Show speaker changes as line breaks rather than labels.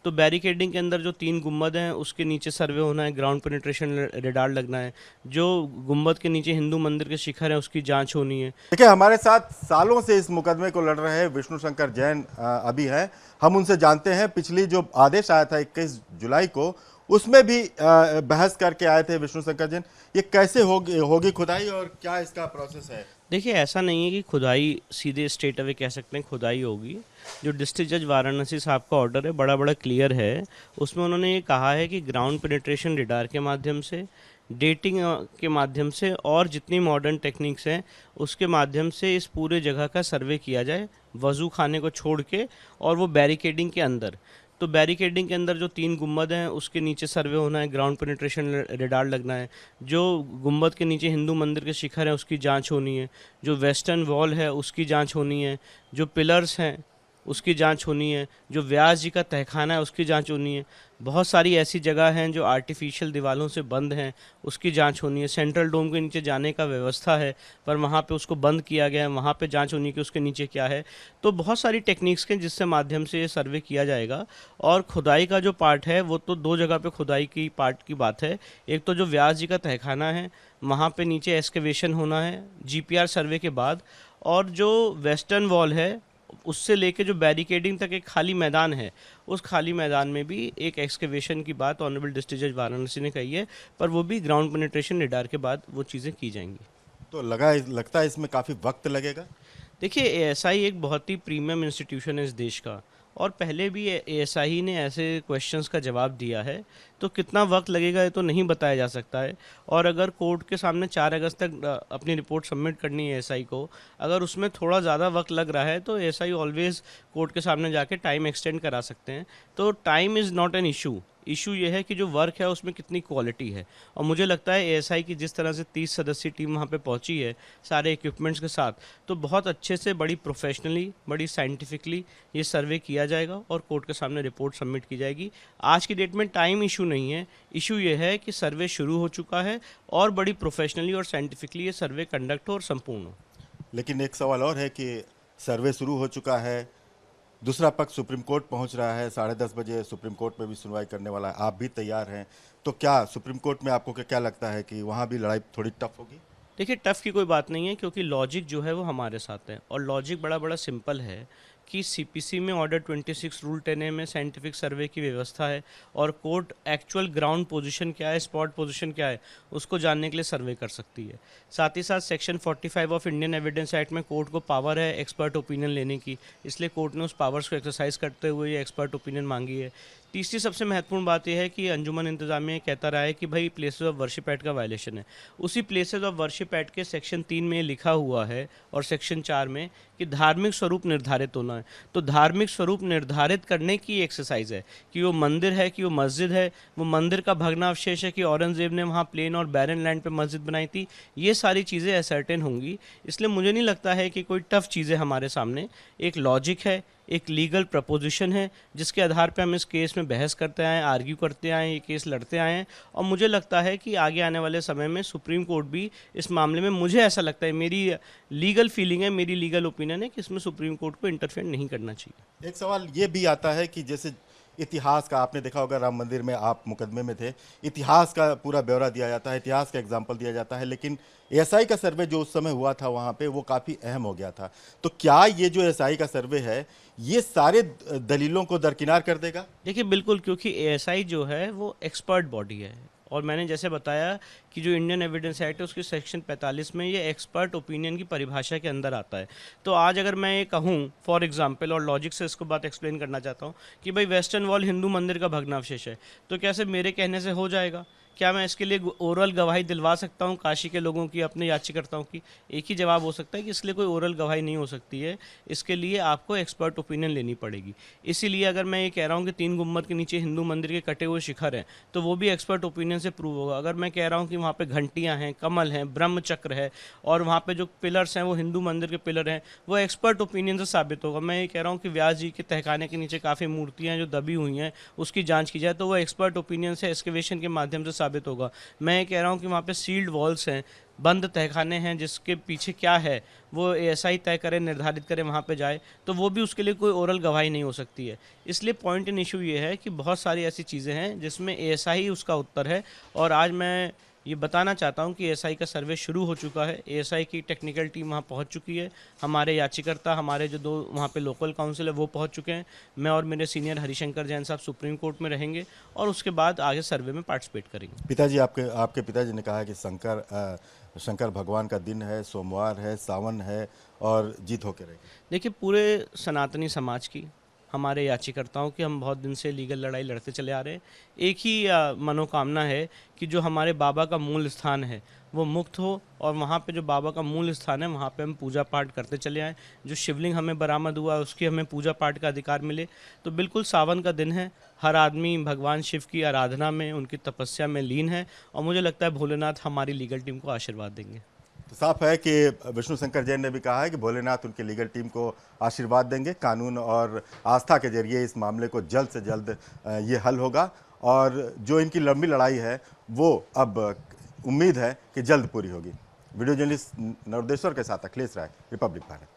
तो बैरिकेडिंग के अंदर जो 3 गुंबद हैं उसके नीचे सर्वे होना है, ग्राउंड पेनिट्रेशन रेडार लगना है। जो गुंबद के नीचे हिंदू मंदिर के शिखर हैं उसकी जांच होनी है।
देखिए, हमारे साथ सालों से इस मुकदमे को लड़ रहे विष्णु शंकर जैन अभी हैं। हम उनसे जानते हैं, पिछली जो आदेश आया था 21 जुलाई को, उसमें भी बहस करके आए थे विष्णु शंकर जैन। ये कैसे होगी खुदाई और क्या इसका प्रोसेस है?
देखिए, ऐसा नहीं है कि खुदाई सीधे स्ट्रेट अवे कह सकते हैं खुदाई होगी। जो डिस्ट्रिक्ट जज वाराणसी साहब का ऑर्डर है बड़ा बड़ा क्लियर है। उसमें उन्होंने ये कहा है कि ग्राउंड पेनिट्रेशन रेडार के माध्यम से, डेटिंग के माध्यम से और जितनी मॉडर्न टेक्निक्स हैं उसके माध्यम से इस पूरे जगह का सर्वे किया जाए, वज़ू खाने को छोड़ के, और वो बैरिकेडिंग के अंदर। तो बैरिकेडिंग के अंदर जो 3 गुंबद हैं उसके नीचे सर्वे होना है, ग्राउंड पेनिट्रेशन रेडार लगना है। जो गुंबद के नीचे हिंदू मंदिर के शिखर हैं उसकी जांच होनी है। जो वेस्टर्न वॉल है उसकी जांच होनी है। जो पिलर्स हैं उसकी जांच होनी है। जो व्यास जी का तहखाना है उसकी जांच होनी है। बहुत सारी ऐसी जगह हैं जो आर्टिफिशियल दीवारों से बंद हैं, उसकी जांच होनी है। सेंट्रल डोम के नीचे जाने का व्यवस्था है पर वहाँ पे उसको बंद किया गया है, वहाँ पे जांच होनी है कि उसके नीचे क्या है। तो बहुत सारी टेक्निक्स के जिससे माध्यम से ये सर्वे किया जाएगा। और खुदाई का जो पार्ट है वो तो 2 जगह पे खुदाई की पार्ट की बात है। एक तो जो व्यास जी का तहखाना है वहाँ पे नीचे एक्सकेवेशन होना है जीपीआर सर्वे के बाद। और जो वेस्टर्न वॉल है उससे लेके जो बैरिकेडिंग तक एक खाली मैदान है, उस खाली मैदान में भी एक एक्सकेवेशन की बात ऑनरेबल डिस्ट्रिक्ट जज वाराणसी ने कही है, पर वो भी ग्राउंड पेनिट्रेशन रेडार के बाद वो चीज़ें की जाएंगी।
तो लगता है इसमें काफ़ी वक्त लगेगा।
देखिए, एएसआई एक बहुत ही प्रीमियम इंस्टीट्यूशन है इस देश का, और पहले भी एएसआई ने ऐसे क्वेश्चंस का जवाब दिया है। तो कितना वक्त लगेगा ये तो नहीं बताया जा सकता है। और अगर कोर्ट के सामने 4 अगस्त तक अपनी रिपोर्ट सबमिट करनी है एएसआई को, अगर उसमें थोड़ा ज़्यादा वक्त लग रहा है तो एएसआई ऑलवेज़ कोर्ट के सामने जाके टाइम एक्सटेंड करा सकते हैं। तो time is not an issue ये है कि जो वर्क है उसमें कितनी क्वालिटी है। और मुझे लगता है एएसआई की जिस तरह से 30 सदस्यीय टीम वहाँ पे पहुँची है सारे इक्विपमेंट्स के साथ, तो बहुत अच्छे से, बड़ी प्रोफेशनली, बड़ी साइंटिफिकली ये सर्वे किया जाएगा और कोर्ट के सामने रिपोर्ट सबमिट की जाएगी। आज की डेट में टाइम इशू नहीं है, इशू ये है कि सर्वे शुरू हो चुका है और बड़ी प्रोफेशनली और साइंटिफिकली ये सर्वे कंडक्ट हो और संपूर्ण हो।
लेकिन एक सवाल और है कि सर्वे शुरू हो चुका है, दूसरा पक्ष सुप्रीम कोर्ट पहुंच रहा है, 10:30 बजे सुप्रीम कोर्ट में भी सुनवाई करने वाला है, आप भी तैयार हैं। तो क्या सुप्रीम कोर्ट में आपको क्या लगता है कि वहाँ भी लड़ाई थोड़ी टफ होगी?
देखिए, टफ़ की कोई बात नहीं है क्योंकि लॉजिक जो है वो हमारे साथ है, और लॉजिक बड़ा बड़ा सिंपल है कि सीपीसी में ऑर्डर 26 रूल 10A में साइंटिफिक सर्वे की व्यवस्था है, और कोर्ट एक्चुअल ग्राउंड पोजीशन क्या है, स्पॉट पोजीशन क्या है, उसको जानने के लिए सर्वे कर सकती है। साथ ही साथ section 45 of Indian evidence act में कोर्ट को पावर है एक्सपर्ट ओपिनियन लेने की, इसलिए कोर्ट ने उस पावर्स को एक्सरसाइज करते हुए ये एक्सपर्ट ओपिनियन मांगी है। तीसरी सबसे महत्वपूर्ण बात यह है कि अंजुमन इंतजामिया कहता रहा है कि भाई प्लेसेस ऑफ वर्शिप एक्ट का वायलेशन है। उसी प्लेसेस ऑफ वर्शिप एक्ट के सेक्शन 3 में लिखा हुआ है और सेक्शन 4 में कि धार्मिक स्वरूप निर्धारित होना है। तो धार्मिक स्वरूप निर्धारित करने की एक्सरसाइज है कि वो मंदिर है, कि वो मस्जिद है, वो मंदिर का भग्नावशेष है कि औरंगजेब ने वहाँ प्लेन और बैरन लैंड पे मस्जिद बनाई थी। ये सारी चीज़ें असर्टेन होंगी, इसलिए मुझे नहीं लगता है कि कोई टफ चीज़ें हमारे सामने। एक लॉजिक है, एक लीगल प्रपोजिशन है जिसके आधार पे हम इस केस में बहस करते आए, आर्ग्यू करते आए, ये केस लड़ते आए हैं। और मुझे लगता है कि आगे आने वाले समय में सुप्रीम कोर्ट भी इस मामले में, मुझे ऐसा लगता है, मेरी लीगल फीलिंग है, मेरी लीगल ओपिनियन है कि इसमें सुप्रीम कोर्ट को इंटरफेयर नहीं करना चाहिए।
एक सवाल ये भी आता है कि जैसे इतिहास का आपने देखा होगा, राम मंदिर में आप मुकदमे में थे, इतिहास का पूरा ब्यौरा दिया जाता है, इतिहास का एग्जाम्पल दिया जाता है, लेकिन एएसआई का सर्वे जो उस समय हुआ था वहाँ पे वो काफ़ी अहम हो गया था। तो क्या ये जो एएसआई का सर्वे है ये सारे दलीलों को दरकिनार कर देगा?
देखिए, बिल्कुल, क्योंकि एएसआई जो है वो एक्सपर्ट बॉडी है, और मैंने जैसे बताया कि जो इंडियन एविडेंस एक्ट है उसके सेक्शन 45 में ये एक्सपर्ट ओपिनियन की परिभाषा के अंदर आता है। तो आज अगर मैं ये कहूँ फॉर एग्जांपल, और लॉजिक से इसको बात एक्सप्लेन करना चाहता हूँ कि भाई वेस्टर्न वॉल हिंदू मंदिर का भग्नावशेष है, तो कैसे मेरे कहने से हो जाएगा? क्या मैं इसके लिए ओरल गवाही दिलवा सकता हूँ काशी के लोगों की, अपने याचिकर्ताओं की? एक ही जवाब हो सकता है कि इसलिए कोई ओरल गवाही नहीं हो सकती है, इसके लिए आपको एक्सपर्ट ओपिनियन लेनी पड़ेगी। इसीलिए अगर मैं ये कह रहा हूँ कि 3 गुम्बद के नीचे हिंदू मंदिर के कटे हुए शिखर हैं, तो वो भी एक्सपर्ट ओपिनियन से प्रूव होगा। अगर मैं कह रहा हूँ कि वहाँ पे घंटियाँ हैं, कमल हैं, ब्रह्म चक्र है, और वहाँ पे जो पिलर्स हैं वो हिंदू मंदिर के पिलर हैं, वो एक्सपर्ट ओपिनियन से साबित होगा। मैं ये कह रहा हूँ कि व्यास जी के तहखाने के नीचे काफ़ी मूर्तियाँ जो दबी हुई हैं उसकी जाँच की जाए, तो वो एक्सपर्ट ओपिनियन से एक्सकेवेशन के माध्यम से साबित होगा। मैं ये कह रहा हूँ कि वहाँ पे सील्ड वॉल्स हैं, बंद तहखाने हैं, जिसके पीछे क्या है वो एएसआई तय करे, निर्धारित करे, वहाँ पे जाए, तो वो भी उसके लिए कोई ओरल गवाही नहीं हो सकती है। इसलिए पॉइंट इन इशू ये है कि बहुत सारी ऐसी चीज़ें हैं जिसमें एएसआई उसका उत्तर है। और आज मैं ये बताना चाहता हूँ कि एएसआई का सर्वे शुरू हो चुका है, एएसआई की टेक्निकल टीम वहाँ पहुँच चुकी है, हमारे याचिकर्ता, हमारे जो 2 वहाँ पे लोकल काउंसिल है वो पहुँच चुके हैं। मैं और मेरे सीनियर हरिशंकर जैन साहब सुप्रीम कोर्ट में रहेंगे और उसके बाद आगे सर्वे में पार्टिसिपेट करेंगे।
पिताजी, आपके आपके पिताजी ने कहा है कि शंकर भगवान का दिन है, सोमवार है, सावन है और जीत होके रहेगी।
देखिए, पूरे सनातनी समाज की, हमारे याचिकर्ताओं की, हम बहुत दिन से लीगल लड़ाई लड़ते चले आ रहे हैं। एक ही मनोकामना है कि जो हमारे बाबा का मूल स्थान है वो मुक्त हो, और वहाँ पे जो बाबा का मूल स्थान है वहाँ पे हम पूजा पाठ करते चले आएँ। जो शिवलिंग हमें बरामद हुआ उसकी हमें पूजा पाठ का अधिकार मिले। तो बिल्कुल सावन का दिन है, हर आदमी भगवान शिव की आराधना में, उनकी तपस्या में लीन है, और मुझे लगता है भोलेनाथ हमारी लीगल टीम को आशीर्वाद देंगे।
तो साफ है कि विष्णु शंकर जैन ने भी कहा है कि भोलेनाथ उनकी लीगल टीम को आशीर्वाद देंगे। कानून और आस्था के जरिए इस मामले को जल्द से जल्द ये हल होगा, और जो इनकी लंबी लड़ाई है वो अब उम्मीद है कि जल्द पूरी होगी। वीडियो जर्नलिस्ट नवदेश्वर के साथ अखिलेश राय, रिपब्लिक भारत।